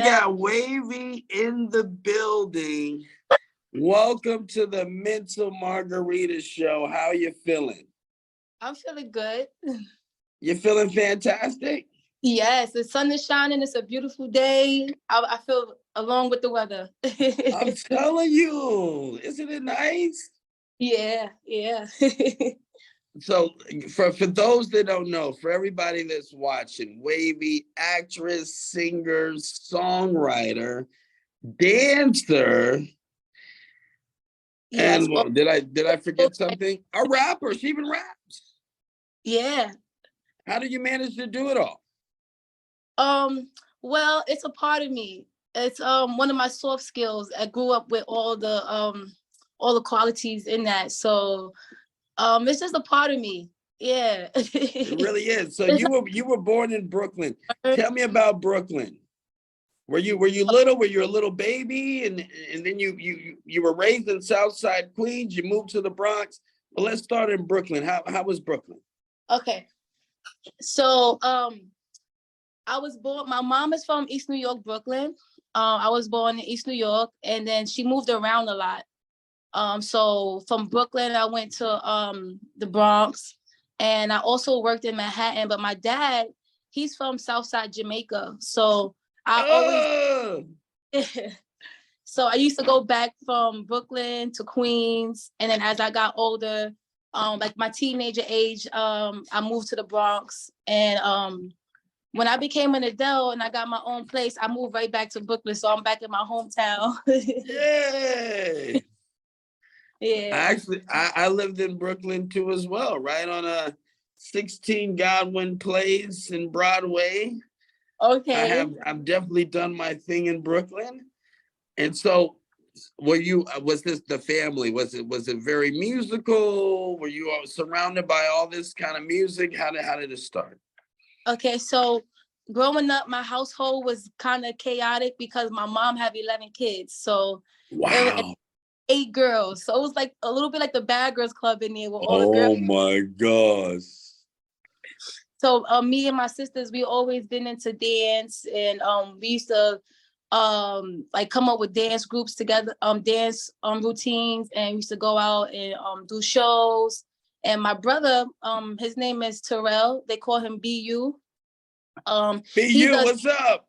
got Wavii in the building. Welcome to the Mental Margarita Show. How are you feeling? I'm feeling good. You're feeling fantastic? Yes, the sun is shining. It's a beautiful day. I feel along with the weather. I'm telling you, isn't it nice? Yeah. So for those that don't know, for everybody that's watching, Wavii, actress, singer, songwriter, dancer, Yes. and did I forget something? A rapper. She even raps. Yeah. How do you manage to do it all? Well, it's a part of me. It's one of my soft skills. I grew up with all the qualities in that. So it's just a part of me. Yeah. It really is. So you were born in Brooklyn. Tell me about Brooklyn. Were you little? Were you a little baby, and then you were raised in Southside Queens? You moved to the Bronx. Well, let's start in Brooklyn. How was Brooklyn? Okay. So I was born. My mom is from East New York, Brooklyn. I was born in East New York, and then she moved around a lot. So from Brooklyn, I went to the Bronx, and I also worked in Manhattan. But my dad, he's from Southside Jamaica, so I always. So I used to go back from Brooklyn to Queens, and then as I got older, like my teenager age, I moved to the Bronx, and when I became an adult and I got my own place, I moved right back to Brooklyn. So I'm back in my hometown. Yay! Yeah. Actually, I lived in Brooklyn too as well, right on a 16 Godwin Place in Broadway. Okay. I've definitely done my thing in Brooklyn. And so was this the family? Was it very musical? Were you all surrounded by all this kind of music? How did it start? Okay, so growing up, my household was kind of chaotic because my mom had 11 kids. So it was Wow. 8 girls. So it was like a little bit like the Bad Girls Club in there with all the Oh girls. my gosh. So me and my sisters, we always been into dance, and we used to like come up with dance groups together, dance routines, and we used to go out and do shows. And my brother, his name is Terrell. They call him BU. BU, what's up?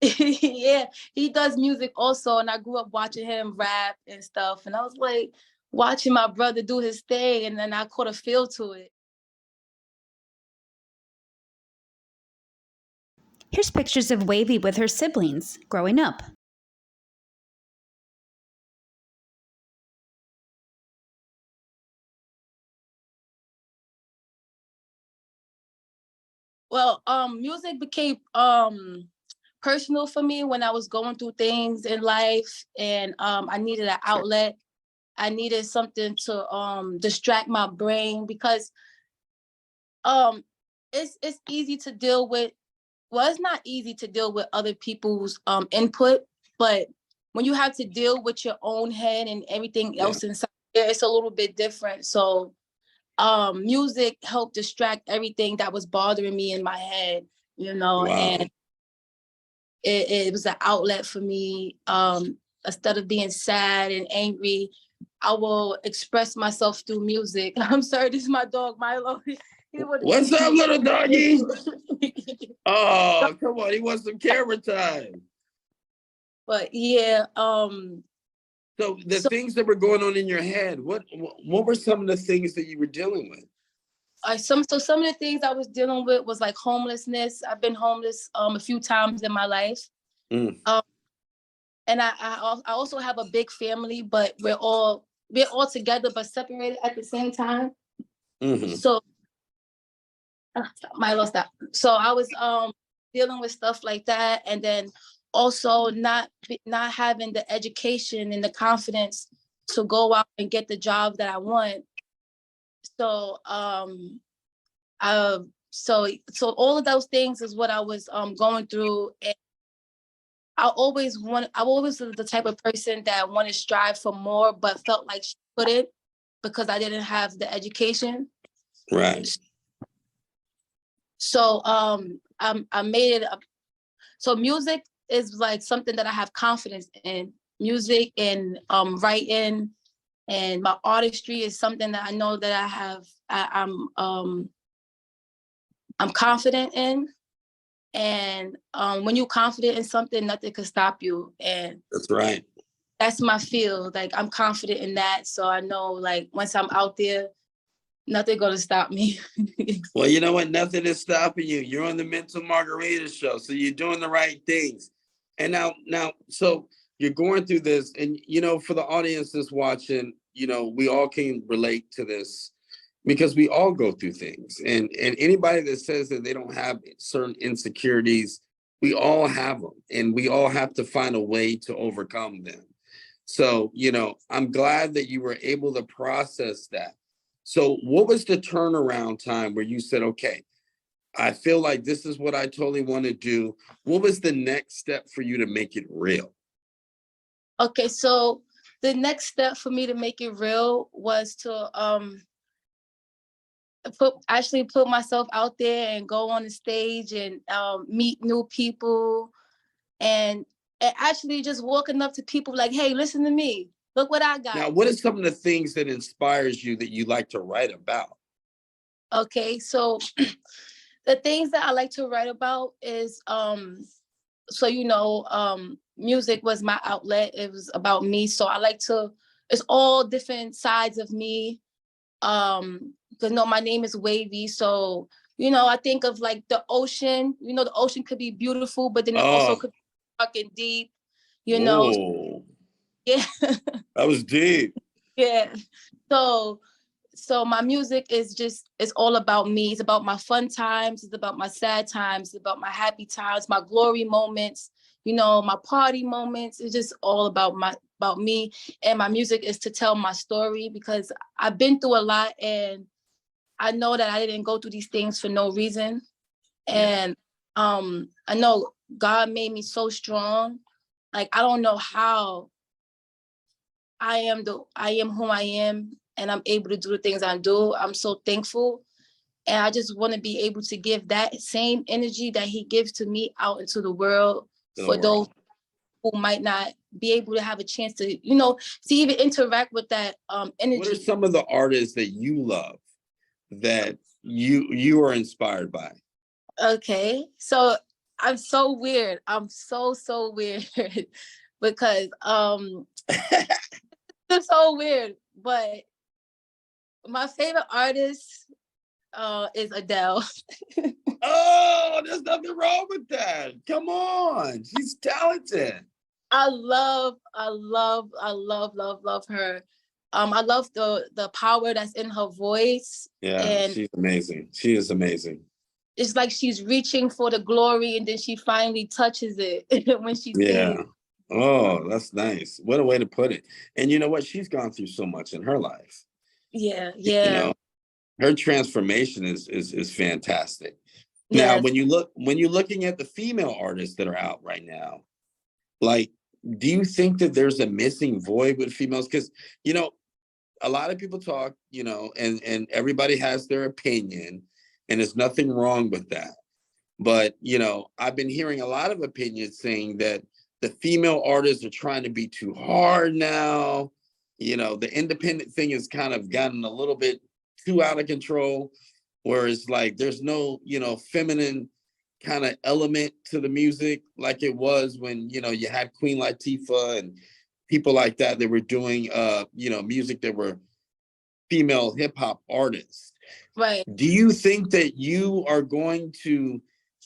Yeah, he does music also, and I grew up watching him rap and stuff, and I was like watching my brother do his thing, and then I caught a feel to it. Here's pictures of Wavii with her siblings growing up. Well, music became personal for me when I was going through things in life, and I needed an outlet. I needed something to distract my brain because it's easy to deal with. Well, it's not easy to deal with other people's input, but when you have to deal with your own head and everything else inside, it's a little bit different. So music helped distract everything that was bothering me in my head, Wow. and it was an outlet for me. Instead of being sad and angry, I will express myself through music. I'm sorry, this is my dog, Milo. What's up, little doggy? Oh, come on, he wants some camera time. But yeah, so the things that were going on in your head, what were some of the things that you were dealing with? Some of the things I was dealing with was like homelessness. I've been homeless a few times in my life. And I also have a big family, but we're all together but separated at the same time. So Milo, stop. So I was dealing with stuff like that, and then also not having the education and the confidence to go out and get the job that I want. So so all of those things is what I was going through. And I always was the type of person that wanted to strive for more, but felt like she couldn't because I didn't have the education. Right. So I made it up. So music is like something that I have confidence in. Music and writing and my artistry is something that I know that I have. I'm confident in. And when you're confident in something, nothing can stop you. And That's right. that's my field. Like, I'm confident in that. So I know, like, once I'm out there, nothing gonna stop me. Well, you know what? Nothing is stopping you. You're on the Mental Margarita Show, so you're doing the right things. And now, so you're going through this, and you know, for the audience that's watching, you know, we all can relate to this because we all go through things. And anybody that says that they don't have certain insecurities, we all have them, and we all have to find a way to overcome them. So, you know, I'm glad that you were able to process that. So what was the turnaround time where you said, okay, I feel like this is what I totally want to do? What was the next step for you to make it real? Okay, so the next step for me to make it real was to put myself out there and go on the stage and meet new people and actually just walking up to people like, hey, listen to me. Look what I got. Now, what are some of the things that inspires you that you like to write about? Okay, so the things that I like to write about is, so, you know, music was my outlet. It was about me. So I like to, it's all different sides of me. Because no, my name is Wavii. So, you know, I think of like the ocean, you know, the ocean could be beautiful, but then it also could be fucking deep, you know. Whoa, Yeah. that was deep. Yeah. So my music is just, it's all about me. It's about my fun times. It's about my sad times. It's about my happy times, my glory moments, you know, my party moments. It's just all about me. And my music is to tell my story because I've been through a lot and I know that I didn't go through these things for no reason. And I know God made me so strong. Like, I don't know how I am who I am and I'm able to do the things I do. I'm so thankful. And I just want to be able to give that same energy that he gives to me out into the world for those who might not be able to have a chance to, you know, to even interact with that energy. What are some of the artists that you love that you are inspired by? Okay, so I'm so weird. I'm so weird because it's so weird. But my favorite artist is Adele. Oh, there's nothing wrong with that. Come on, she's talented. I love her. I love the power that's in her voice. Yeah, And she's amazing. She is amazing. it's like she's reaching for the glory and then she finally touches it when she sings. Oh, that's nice. What a way to put it. And you know what? She's gone through so much in her life. Yeah. You know, her transformation is fantastic. Now, Yes. when you're looking at the female artists that are out right now, like, do you think that there's a missing void with females? Because, you know, a lot of people talk, you know, and everybody has their opinion, and there's nothing wrong with that. But, you know, I've been hearing a lot of opinions saying that the female artists are trying to be too hard now. You know, the independent thing has kind of gotten a little bit too out of control, whereas like there's no, you know, feminine kind of element to the music like it was when, you know, you had Queen Latifah and people like that were doing you know, music that were female hip hop artists. Right. Do you think that you are going to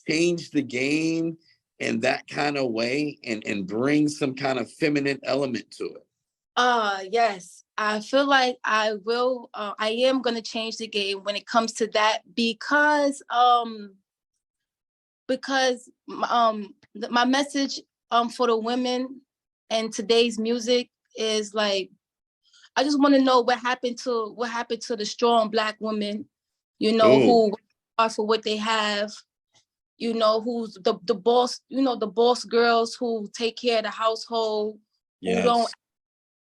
change the game in that kind of way and bring some kind of feminine element to it? Yes. I feel like I will. I am gonna change the game when it comes to that because my message for the women and today's music is like, I just want to know what happened to the strong Black women, you know, who are for what they have, you know, who's the boss, you know, the boss girls who take care of the household, who don't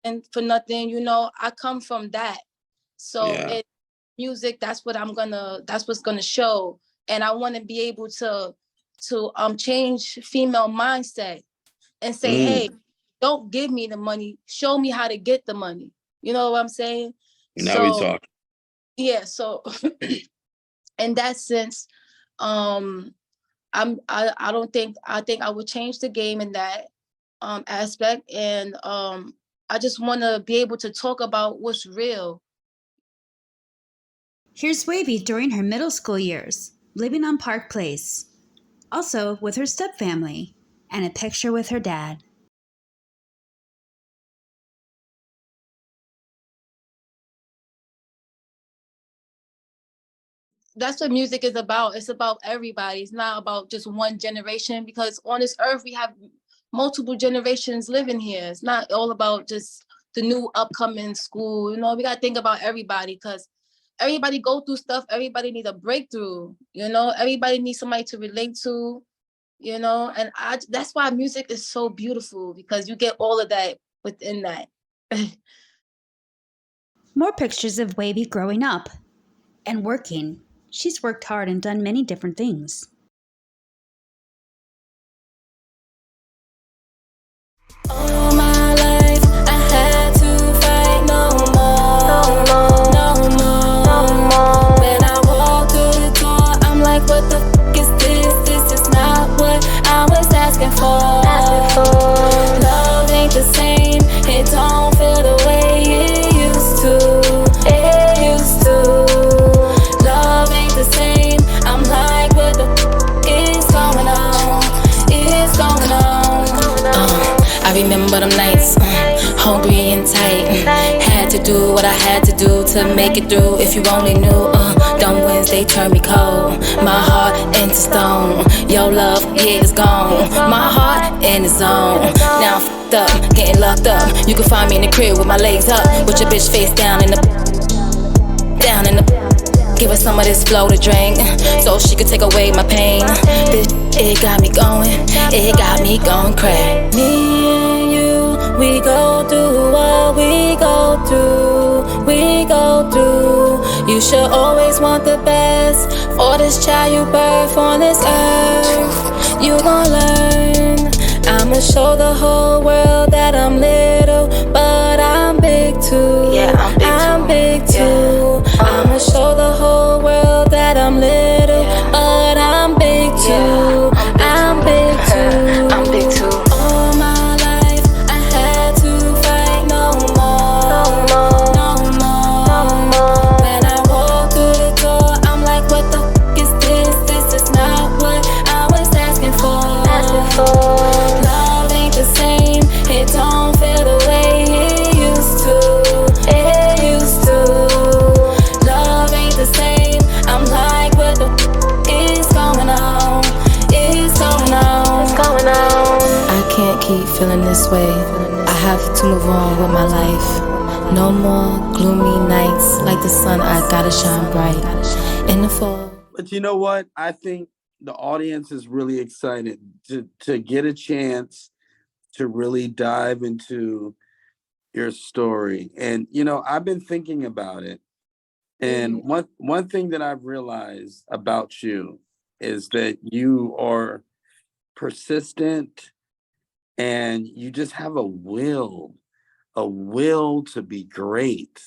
and for nothing, you know. I come from that. So in music, that's what's gonna show. And I want to be able to change female mindset. and say, hey, don't give me the money. Show me how to get the money. You know what I'm saying? Now we talk. Yeah. So in that sense, I think I would change the game in that aspect. And I just want to be able to talk about what's real. Here's Wavii during her middle school years, living on Park Place. Also with her stepfamily, and a picture with her dad. That's what music is about. It's about everybody. It's not about just one generation, because on this earth we have multiple generations living here. It's not all about just the new upcoming school. You know, we got to think about everybody, because everybody go through stuff. Everybody needs a breakthrough. You know, everybody needs somebody to relate to. You know, and that's why music is so beautiful, because you get all of that within that. More pictures of Wavii growing up and working. She's worked hard and done many different things. All my life, I had to fight no more. When I walk through the door, I'm like, what the fuck is this? This is not what I was asking for. Love ain't the same, it don't feel the way it used to. Love ain't the same, I'm like, what the fuck is going on? It's going on. I remember them nights, hungry and tight. Had to do what I had to do to make it through. If you only knew, dumb Wednesday turned me cold. My heart into stone. Your love, yeah, it's gone. My heart in the zone. Now I'm fucked up, getting locked up. You can find me in the crib with my legs up, with your bitch face down in the. Give her some of this flow to drink, so she could take away my pain. Bitch, it got me going crazy. Me and you, we go through what we go through. You should always want the best for this child you birth on this earth. You gon' learn. I'ma show the whole world that I'm little, but I'm big too. Yeah, I'm big too. I'ma show the whole world that I'm little, but I'm big too. I'm big too. All my life, I had to fight no more. When I walk through the door, I'm like, what the fuck is this? This is not what I was asking for. Love ain't the same, it don't feel the way it used to. Love ain't the same, I'm like, what the is going on? It's going on. I can't keep feeling this way. I have to move on with my life. No more gloomy nights, like the sun, I gotta shine bright in the fall. But you know what? I think the audience is really excited to get a chance to really dive into your story. And, you know, I've been thinking about it. And one thing that I've realized about you is that you are persistent and you just have a will to be great.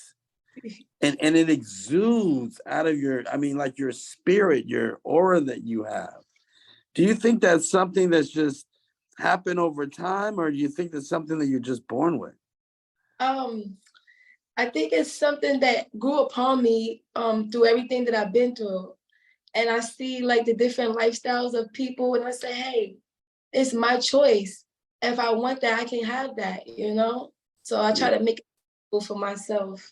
And it exudes out of your, I mean, like your spirit, your aura that you have. Do you think that's something that's just happened over time, or do you think that's something that you're just born with? I think it's something that grew upon me through everything that I've been through. And I see like the different lifestyles of people, and I say, hey, it's my choice. If I want that, I can have that, you know? So I try to make it for myself.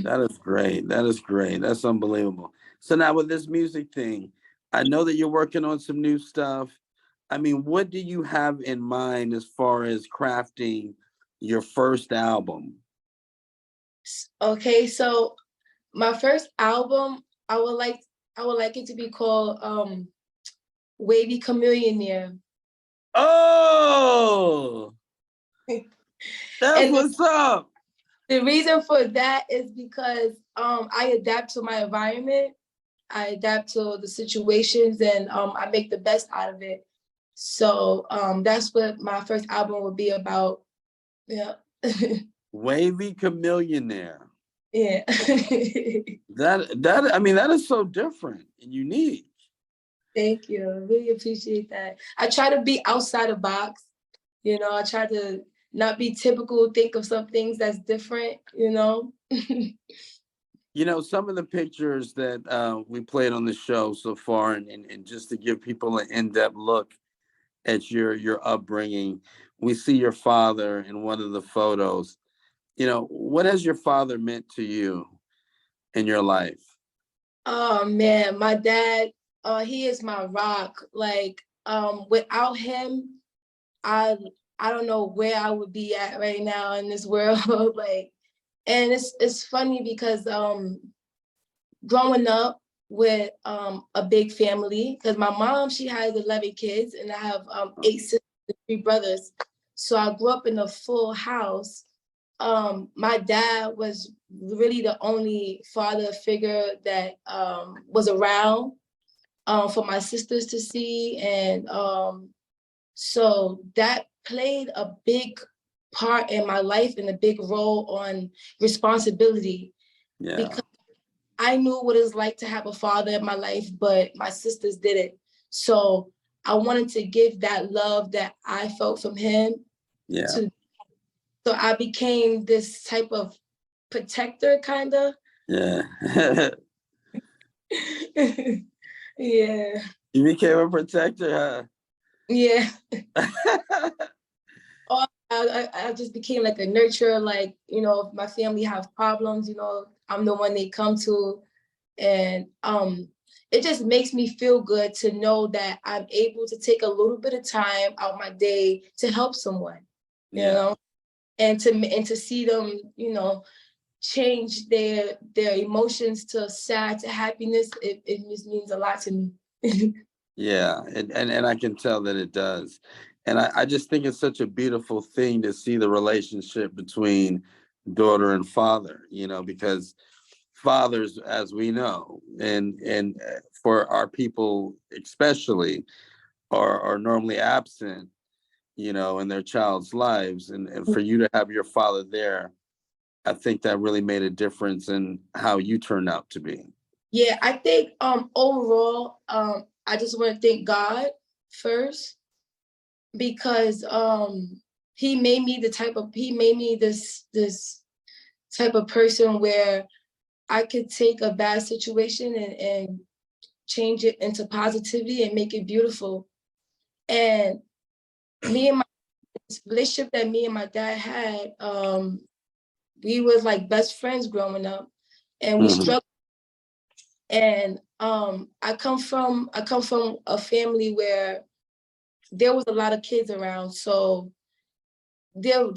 That is great. That's unbelievable. So now with this music thing, I know that you're working on some new stuff. I mean, what do you have in mind as far as crafting your first album? Okay, so my first album, I would like it to be called Wavii Chameleonaire. Oh, that's what's up. The reason for that is because I adapt to my environment. I adapt to the situations, and I make the best out of it. So that's what my first album would be about. Yeah. Wavii Chameleonaire. Yeah. That I mean, that is so different and unique. Thank you. I really appreciate that. I try to be outside the box. You know, I try to not be typical, think of some things that's different, you know. You know, some of the pictures that we played on the show so far, and just to give people an in-depth look at your upbringing, we see your father in one of the photos. You know, what has your father meant to you in your life? Oh man, my dad, he is my rock. Like, without him, I I don't know where I would be at right now in this world. Like, and it's funny because growing up with a big family, because my mom, she has 11 kids and I have 8 sisters and 3 brothers. So I grew up in a full house. My dad was really the only father figure that was around for my sisters to see. And so that played a big part in my life and a big role on responsibility. Yeah. Because I knew what it was like to have a father in my life, but my sisters didn't. So I wanted to give that love that I felt from him. Yeah. So I became this type of protector, kind of. Yeah. Yeah. You became a protector, Yeah. huh? I just became like a nurturer, like, you know, if my family have problems, you know, I'm the one they come to. And it just makes me feel good to know that I'm able to take a little bit of time out my day to help someone, you know, and to see them, you know, change their emotions to sad to happiness. It just means a lot to me. Yeah, and I can tell that it does. And I just think it's such a beautiful thing to see the relationship between daughter and father, you know, because fathers, as we know, and for our people especially, are normally absent, you know, in their child's lives. And for you to have your father there, I think that really made a difference in how you turned out to be. Yeah, I think overall, I just want to thank God first, because he made me this type of person where I could take a bad situation and change it into positivity and make it beautiful. And me and my relationship that me and my dad had, we was like best friends growing up, and we Mhm. struggled. And I come from a family where there was a lot of kids around, so there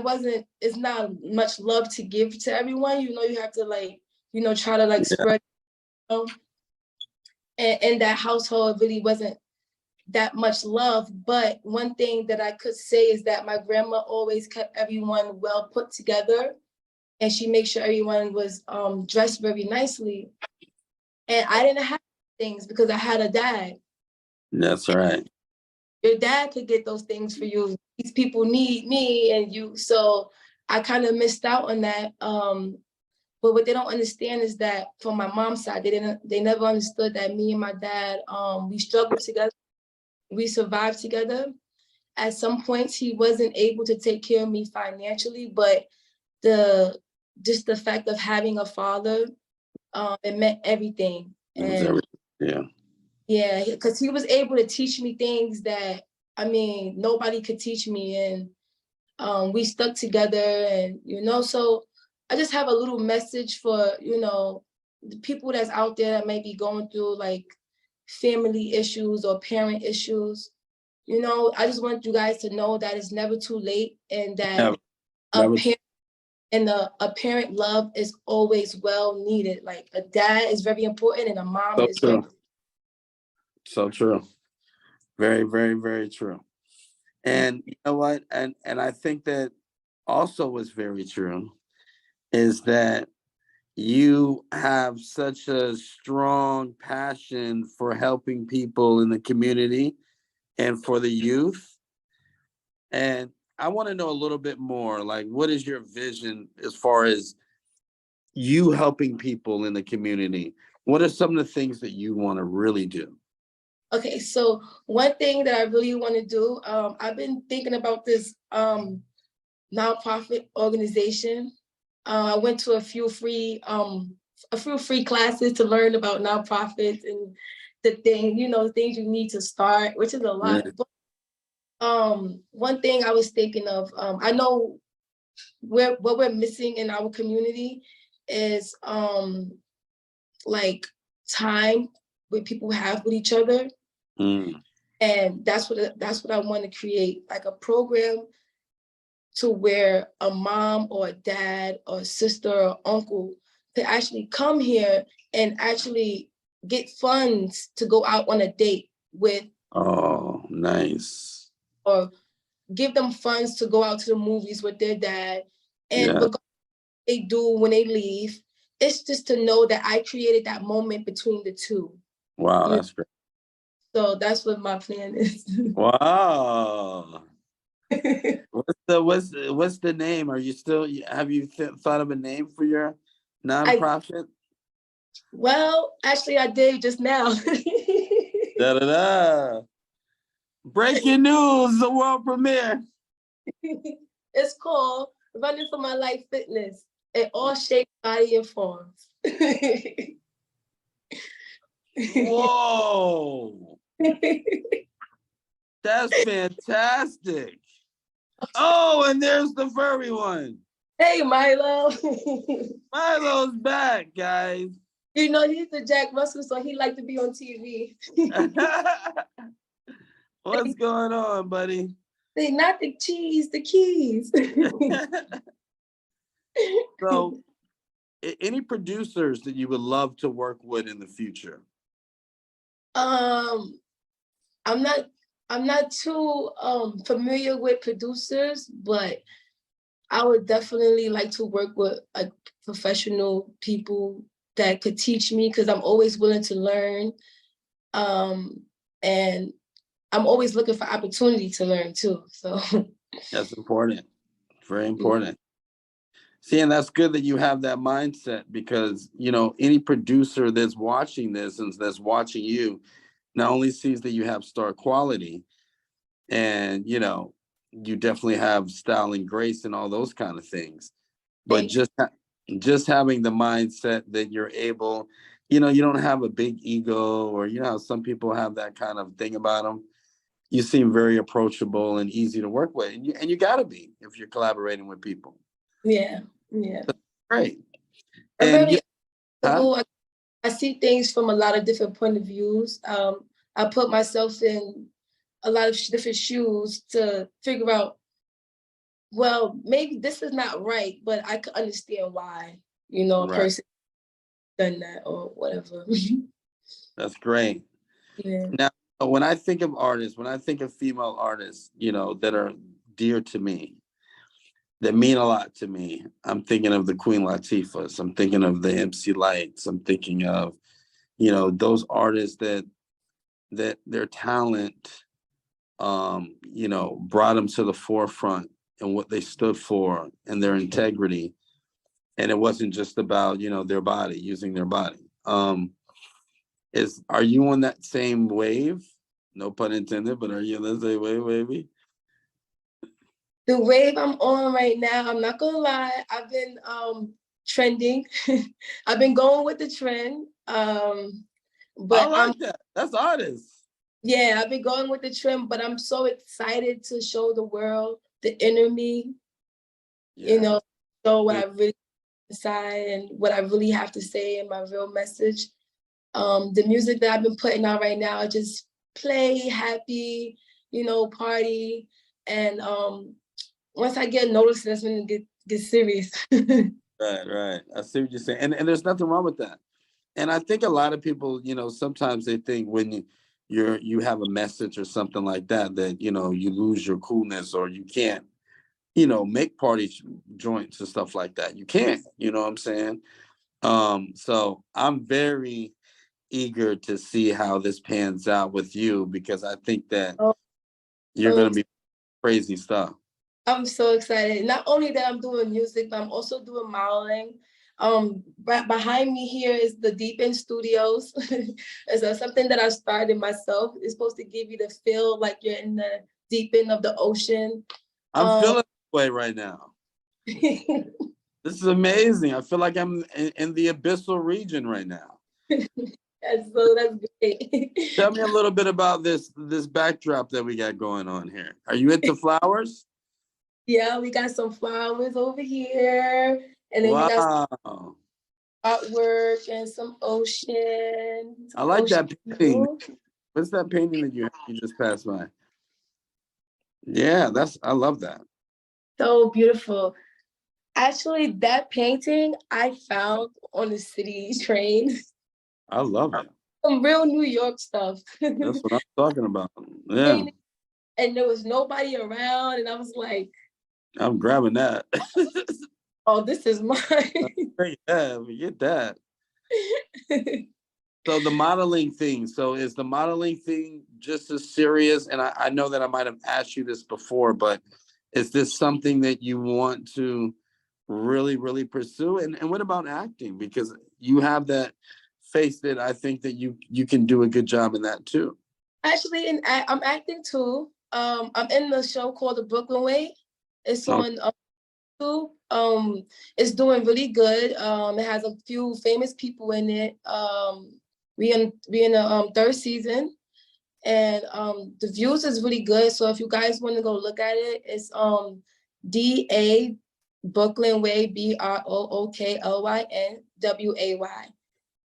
wasn't, it's not much love to give to everyone. You know, you have to, like, you know, try to like Yeah. spread, you know? And in that household, it really wasn't that much love. But one thing that I could say is that my grandma always kept everyone well put together, and she made sure everyone was dressed very nicely. And I didn't have things because I had a dad. That's right. Your dad could get those things for you. These people need me and you. So I kind of missed out on that. But what they don't understand is that from my mom's side, they never understood that me and my dad, we struggled together, we survived together. At some points, he wasn't able to take care of me financially, but just the fact of having a father, it meant everything. It was And everything. Yeah. yeah, because he was able to teach me things that, I mean, nobody could teach me. And we stuck together, and, you know, so I just have a little message for, you know, the people that's out there that may be going through like family issues or parent issues. You know, I just want you guys to know that it's never too late, and that Never, a never. parent and a parent love is always well needed. Like a dad is very important, and a mom So is very. true. So true. Very, very, very true. And you know what? And I think that also was very true is that you have such a strong passion for helping people in the community and for the youth. And I want to know a little bit more, like, what is your vision as far as you helping people in the community? What are some of the things that you want to really do? Okay, so one thing that I really want to do, I've been thinking about this nonprofit organization. I went to a few free classes to learn about nonprofits and the things you need to start, which is a lot. But one thing I was thinking of, I know what we're missing in our community is like time with people have with each other. And that's what I want to create, like a program to where a mom or a dad or a sister or uncle could actually come here and actually get funds to go out on a date with. Oh, nice. Or give them funds to go out to the movies with their dad. And what they do when they leave, it's just to know that I created that moment between the two. Wow, that's great. So that's what my plan is. Wow. What's the name? Are you still, have you thought of a name for your nonprofit? Well, actually I did just now. Da-da-da. Breaking news, the world premiere. It's called Running for My Life Fitness in all shapes, body, and forms. Whoa. That's fantastic. Oh, and there's the furry one. Hey, Milo. Milo's back, guys. You know, he's the Jack Russell, so he liked to be on TV. What's going on, buddy? They not the cheese, the keys. So, any producers that you would love to work with in the future? I'm not too familiar with producers, but I would definitely like to work with like professional people that could teach me, because I'm always willing to learn. And I'm always looking for opportunity to learn too. So that's important. Very important. See, and that's good that you have that mindset, because, you know, any producer that's watching this and that's watching you not only sees that you have star quality and, you know, you definitely have style and grace and all those kind of things, but just having the mindset that you're able, you know, you don't have a big ego, or, you know, some people have that kind of thing about them. You seem very approachable and easy to work with, and you got to be if you're collaborating with people. Yeah. That's great. And I see things from a lot of different point of views. I put myself in a lot of different shoes to figure out, well, maybe this is not right, but I could understand why, you know, a person done that or whatever. That's great. Yeah. Now, when I think of artists, when I think of female artists, you know, that are dear to me, that mean a lot to me, I'm thinking of the Queen Latifahs. I'm thinking of the MC Lights. I'm thinking of, you know, those artists that their talent, you know, brought them to the forefront and what they stood for and their integrity. And it wasn't just about, you know, their body, using their body. Are you on that same wave? No pun intended, but are you on that same wave, Wavii? The wave I'm on right now, I'm not gonna lie, I've been trending. I've been going with the trend. But I like that. That's artists. Yeah, I've been going with the trend, but I'm so excited to show the world the inner me. You know, show what I really decide and what I really have to say and my real message. The music that I've been putting out right now, I just play happy, you know, party. And once I get noticed, that's when it get serious. Right. I see what you're saying. And there's nothing wrong with that. And I think a lot of people, you know, sometimes they think when you have a message or something like that, that, you know, you lose your coolness or you can't, you know, make party joints and stuff like that. You can't, you know what I'm saying? So I'm very eager to see how this pans out with you, because I think that You're So going to be crazy stuff. I'm so excited. Not only that I'm doing music, but I'm also doing modeling. Right behind me here is the Deep End Studios. It's something that I started myself. It's supposed to give you the feel like you're in the deep end of the ocean. I'm feeling that way right now. This is amazing. I feel like I'm in the abyssal region right now. That's great. Tell me a little bit about this backdrop that we got going on here. Are you into flowers? Yeah, we got some flowers over here. And then we got some artwork and some ocean. I like that painting. What's that painting that you just passed by? Yeah, I love that. So beautiful. Actually, that painting I found on the city train. I love it. Some real New York stuff. That's what I'm talking about. Yeah. And there was nobody around, and I was like, I'm grabbing that. oh, this is mine. Yeah, get that. So the modeling thing. So is the modeling thing just as serious? And I know that I might have asked you this before, but is this something that you want to really, really pursue? And what about acting? Because you have that face that I think that you can do a good job in that too. Actually, I'm acting too. I'm in the show called The Brooklyn Way. It's on YouTube. It's doing really good. It has a few famous people in it. We in the third season, and the views is really good. So if you guys want to go look at it, it's DA Brooklyn Way, BROOKLYNWAY.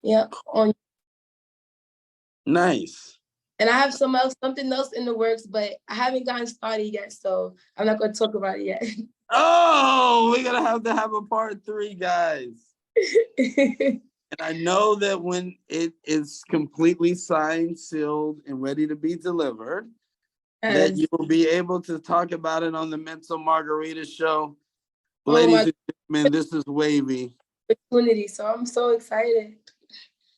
Yeah. Nice. And I have something else in the works, but I haven't gotten started yet, so I'm not going to talk about it yet. Oh, we're gonna have to have a part 3, guys. And I know that when it is completely signed, sealed, and ready to be delivered, that you will be able to talk about it on the Mental Margarita Show. Ladies and gentlemen, this is Wavii. Opportunity, so I'm so excited.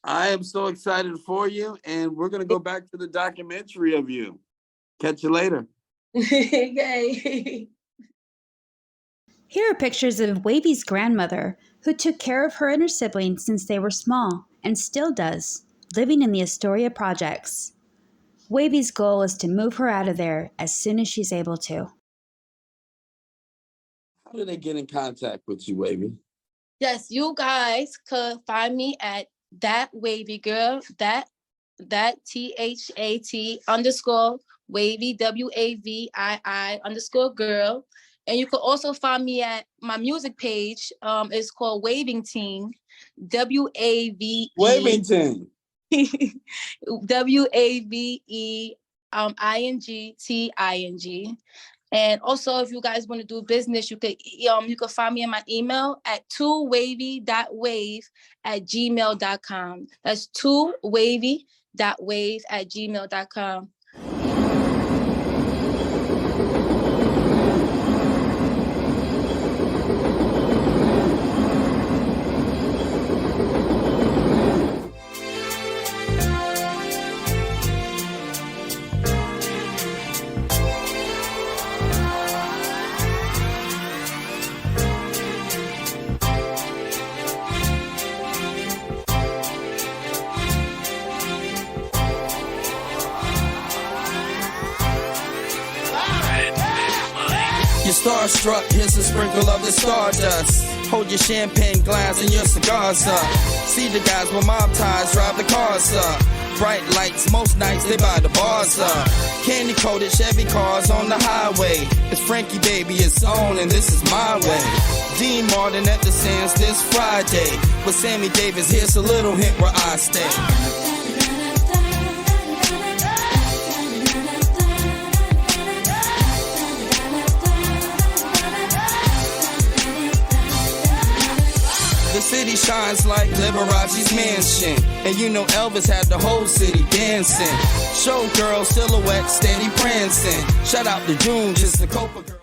I am so excited for you, and we're gonna go back to the documentary of you. Catch you later. Okay. Here are pictures of Wavii's grandmother, who took care of her and her siblings since they were small, and still does, living in the Astoria projects. Wavii's goal is to move her out of there as soon as she's able to. How do they get in contact with you, Wavii? Yes, you guys could find me at that Wavii girl, that THAT _ Wavii WAVII _ girl. And you could also find me at my music page. It's called Waving Team, WAVE. Waving Team. WAVEINGTING. And also, if you guys want to do business, you could find me in my email at 2wavy.wave@gmail.com. That's 2wavy.wave@gmail.com. Starstruck, here's a sprinkle of the stardust. Hold your champagne glass and your cigars up. See the guys with mob ties drive the cars up. Bright lights, most nights they buy the bars up. Candy coated Chevy cars on the highway. It's Frankie baby, it's on and this is my way. Dean Martin at the Sands this Friday. With Sammy Davis, here's a little hint where I stay. The city shines like Liberace's mansion. And you know Elvis had the whole city dancing. Showgirl silhouette steady prancing. Shout out to June, just the Copa girl.